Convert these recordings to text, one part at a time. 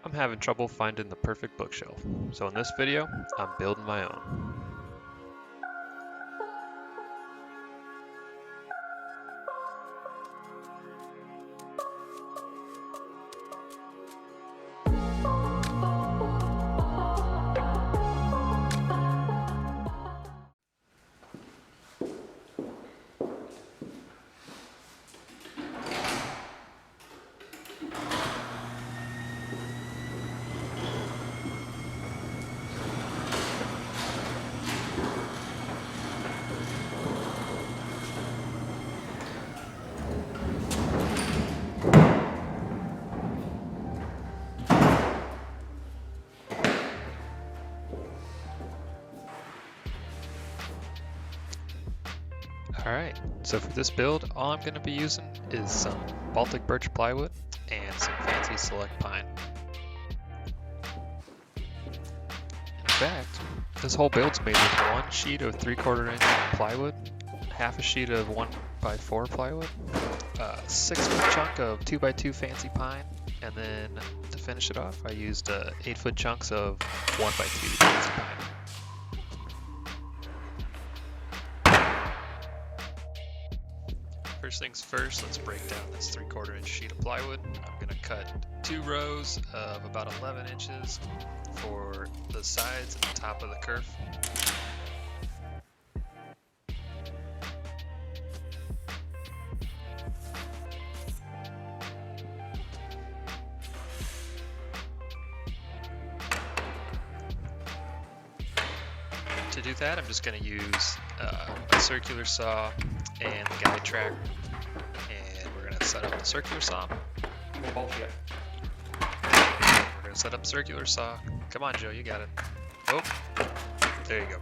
I'm having trouble finding the perfect bookshelf, so in this video, I'm building my own. Alright, so for this build, all I'm going to be using is some Baltic birch plywood and some fancy select pine. In fact, this whole build's made with one sheet of 3/4 inch plywood, half a sheet of 1x4 plywood, a 6-foot chunk of 2x2 fancy pine, and then to finish it off, I used 8-foot chunks of 1x2 fancy pine. First things first, let's break down this 3/4 inch sheet of plywood. I'm going to cut 2 rows of about 11 inches for the sides and the top of the kerf. To do that, I'm just going to use a circular saw and the guide track, and we're going to set up the circular saw. We're going to set up circular saw. Come on, Joe, you got it. Oh, there you go.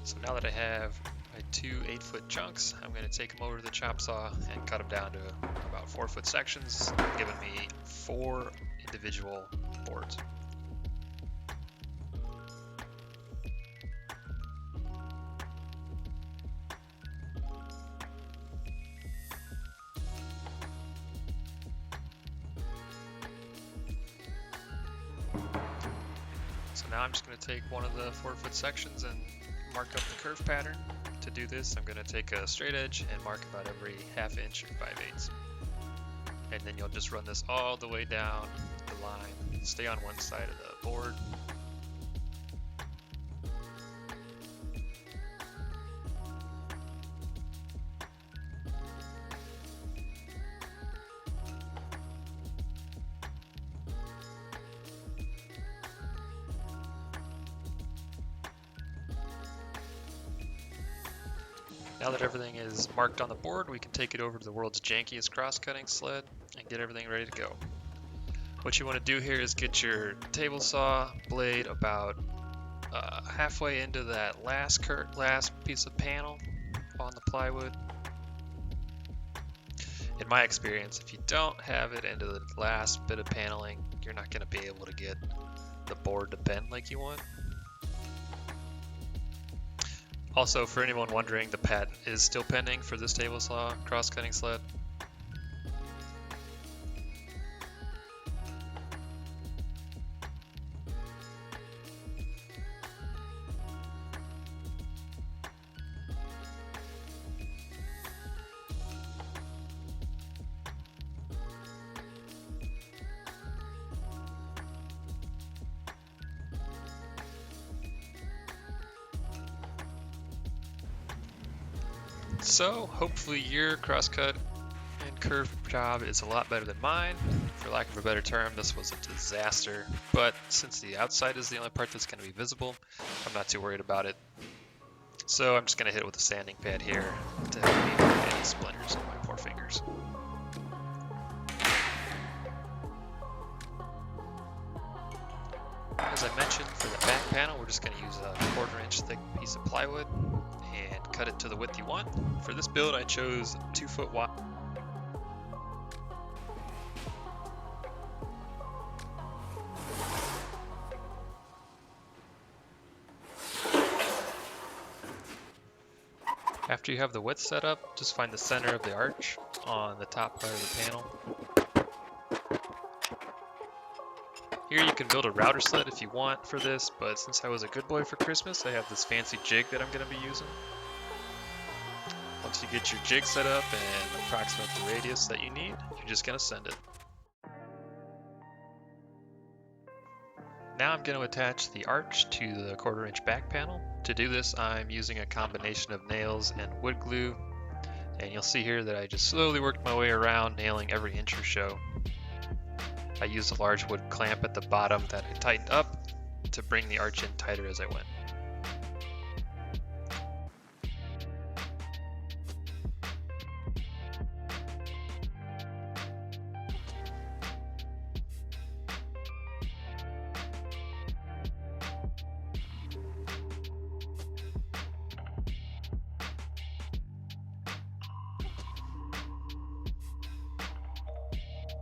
So now that I have my 2 8-foot chunks, I'm going to take them over to the chop saw and cut them down to about 4-foot sections, giving me 4 individual boards. So now I'm just going to take one of the 4-foot sections and mark up the curve pattern. To do this, I'm going to take a straight edge and mark about every 1/2 inch or 5/8. And then you'll just run this all the way down the line. Stay on one side of the board. Now that everything is marked on the board, we can take it over to the world's jankiest cross-cutting sled and get everything ready to go. What you want to do here is get your table saw blade about halfway into that last piece of panel on the plywood. In my experience, if you don't have it into the last bit of paneling, you're not going to be able to get the board to bend like you want. Also, for anyone wondering, the patent is still pending for this table saw cross-cutting sled. So hopefully your crosscut and curve job is a lot better than mine. For lack of a better term, this was a disaster, but since the outside is the only part that's going to be visible, I'm not too worried about it. So I'm just going to hit it with a sanding pad here to help me avoid any splinters on my poor fingers. As I mentioned, for the back panel, we're just going to use a 1/4 inch thick piece of plywood and cut it to the width you want. For this build, I chose 2 foot wide. After you have the width set up, just find the center of the arch on the top part of the panel. Here you can build a router sled if you want for this, but since I was a good boy for Christmas, I have this fancy jig that I'm going to be using. Once you get your jig set up and approximate the radius that you need, you're just going to send it. Now I'm going to attach the arch to the 1/4 inch back panel. To do this, I'm using a combination of nails and wood glue, and you'll see here that I just slowly worked my way around, nailing every inch or so. I used a large wood clamp at the bottom that I tightened up to bring the arch in tighter as I went.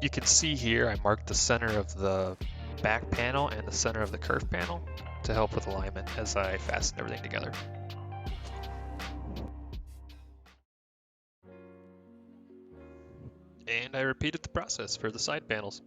You can see here I marked the center of the back panel and the center of the curve panel to help with alignment as I fasten everything together. And I repeated the process for the side panels.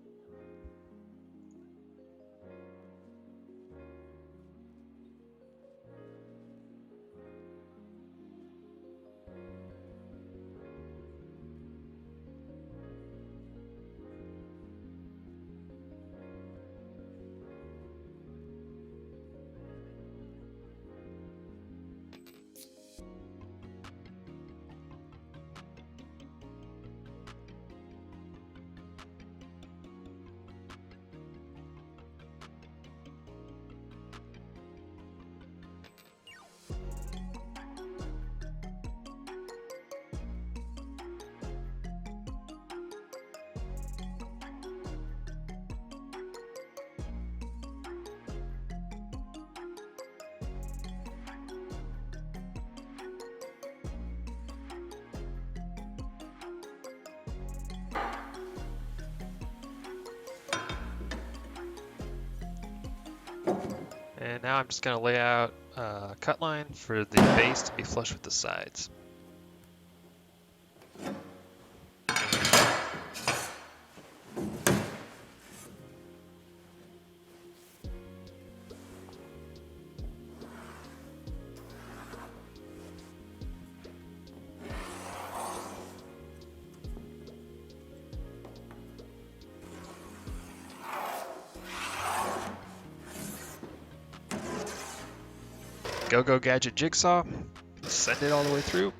And now I'm just going to lay out a cut line for the base to be flush with the sides. Go Gadget jigsaw, send it all the way through.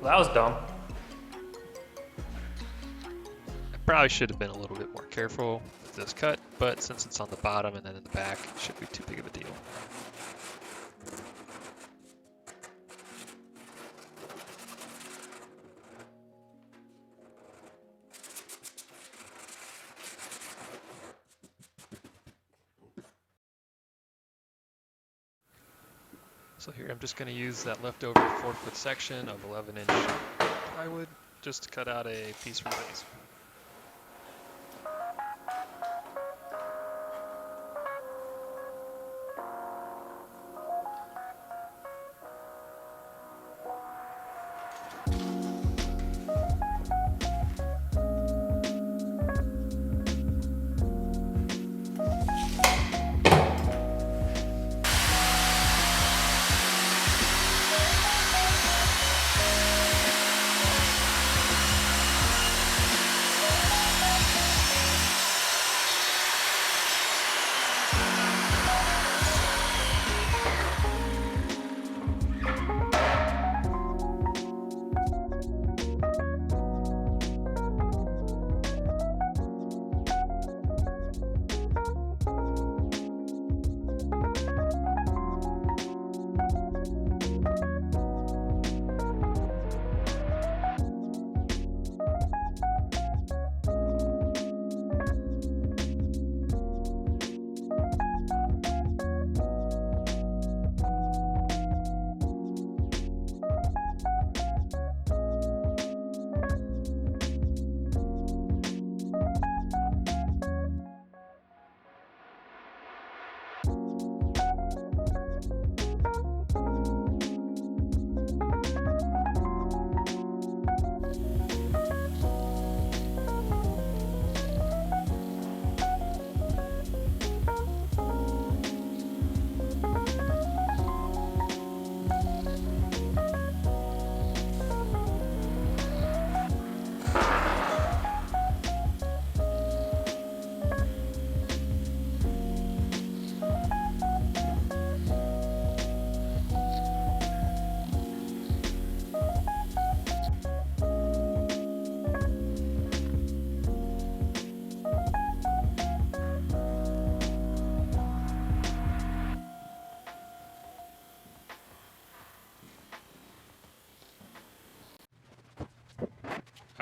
Well, that was dumb. I probably should have been a little bit more careful with this cut, but since it's on the bottom and then in the back, it shouldn't be too big of a deal. So here I'm just going to use that leftover 4-foot section of 11-inch plywood just to cut out a piece for the base.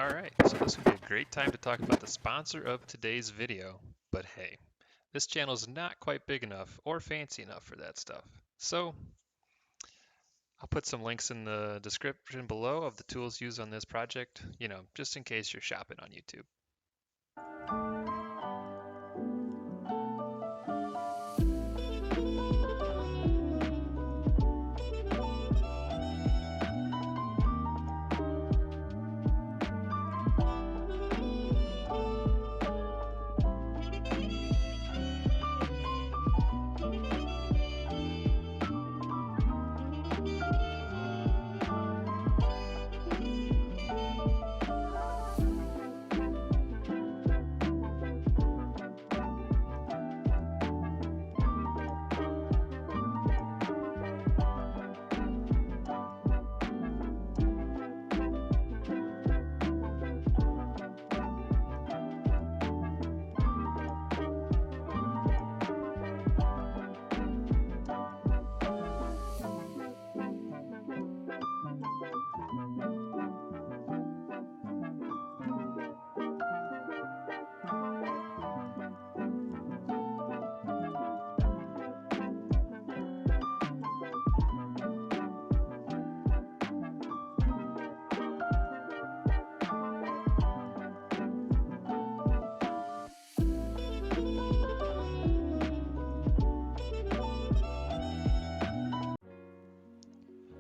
Alright, so this would be a great time to talk about the sponsor of today's video, but hey, this channel is not quite big enough or fancy enough for that stuff. So I'll put some links in the description below of the tools used on this project, just in case you're shopping on YouTube.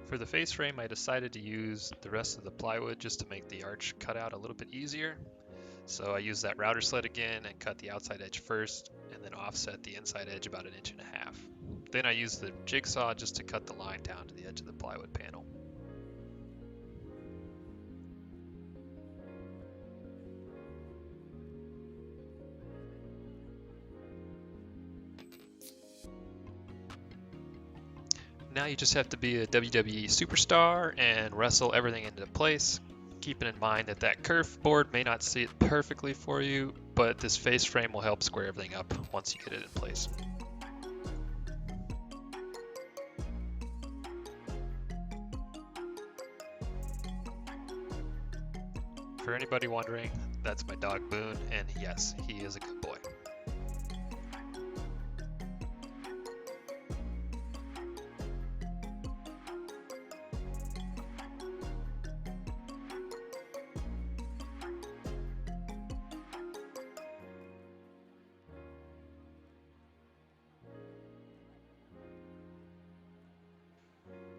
For the face frame, I decided to use the rest of the plywood just to make the arch cutout a little bit easier. So I used that router sled again and cut the outside edge first, and then offset the inside edge about 1.5 inches. Then I used the jigsaw just to cut the line down to the edge of the plywood panel. Now you just have to be a WWE superstar and wrestle everything into place, keeping in mind that that kerf board may not see it perfectly for you, but this face frame will help square everything up once you get it in place. For anybody wondering, that's my dog Boone, and yes, he is a good boy.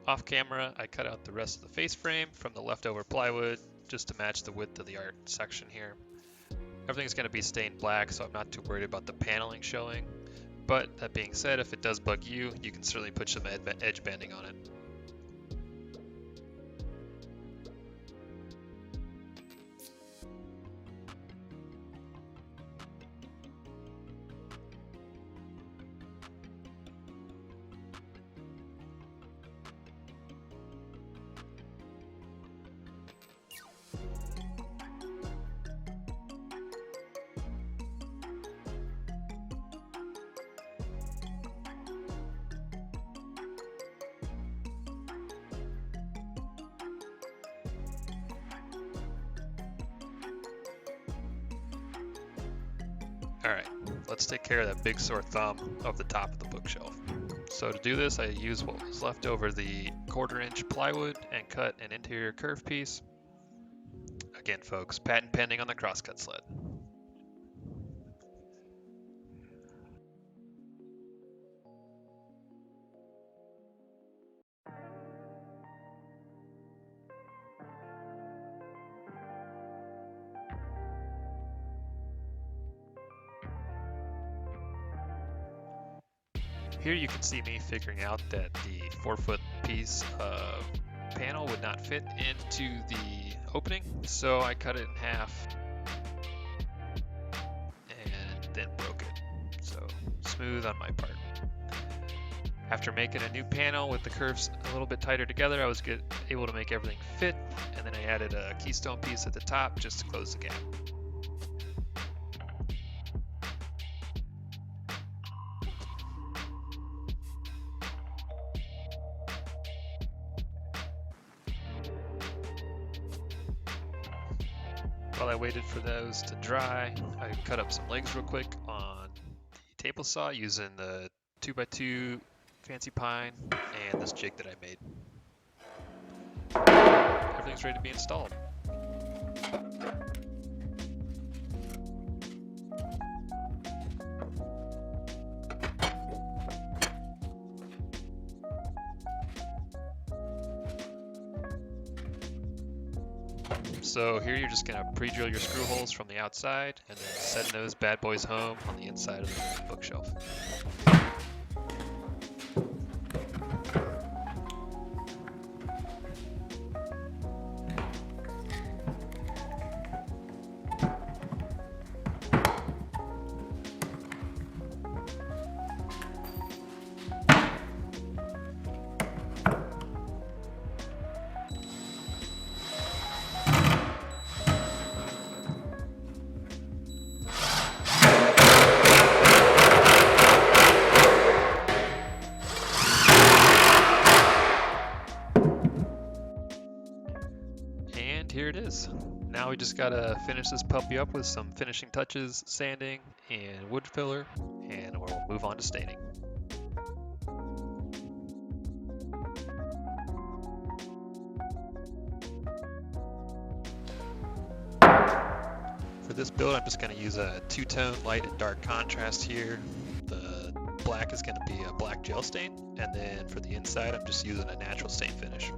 Off camera, I cut out the rest of the face frame from the leftover plywood just to match the width of the art section here. Everything's going to be stained black, so I'm not too worried about the paneling showing. But that being said, if it does bug you, you can certainly put some edge banding on it. Alright, let's take care of that big sore thumb of the top of the bookshelf. So to do this, I used what was left over the 1/4 inch plywood and cut an interior curve piece. Again, folks, patent pending on the crosscut sled. Here you can see me figuring out that the 4-foot piece of panel would not fit into the opening, so I cut it in half and then broke it. So smooth on my part. After making a new panel with the curves a little bit tighter together, I was able to make everything fit, and then I added a keystone piece at the top just to close the gap. While I waited for those to dry, I cut up some legs real quick on the table saw using the 2x2 fancy pine and this jig that I made. Everything's ready to be installed. So here you're just gonna pre-drill your screw holes from the outside and then send those bad boys home on the inside of the bookshelf. And here it is. Now we just gotta finish this puppy up with some finishing touches, sanding, and wood filler, and we'll move on to staining. For this build, I'm just gonna use a two-tone light and dark contrast here. The black is gonna be a black gel stain, and then for the inside, I'm just using a natural stain finish.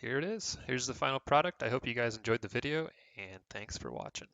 Here it is. Here's the final product. I hope you guys enjoyed the video, and thanks for watching.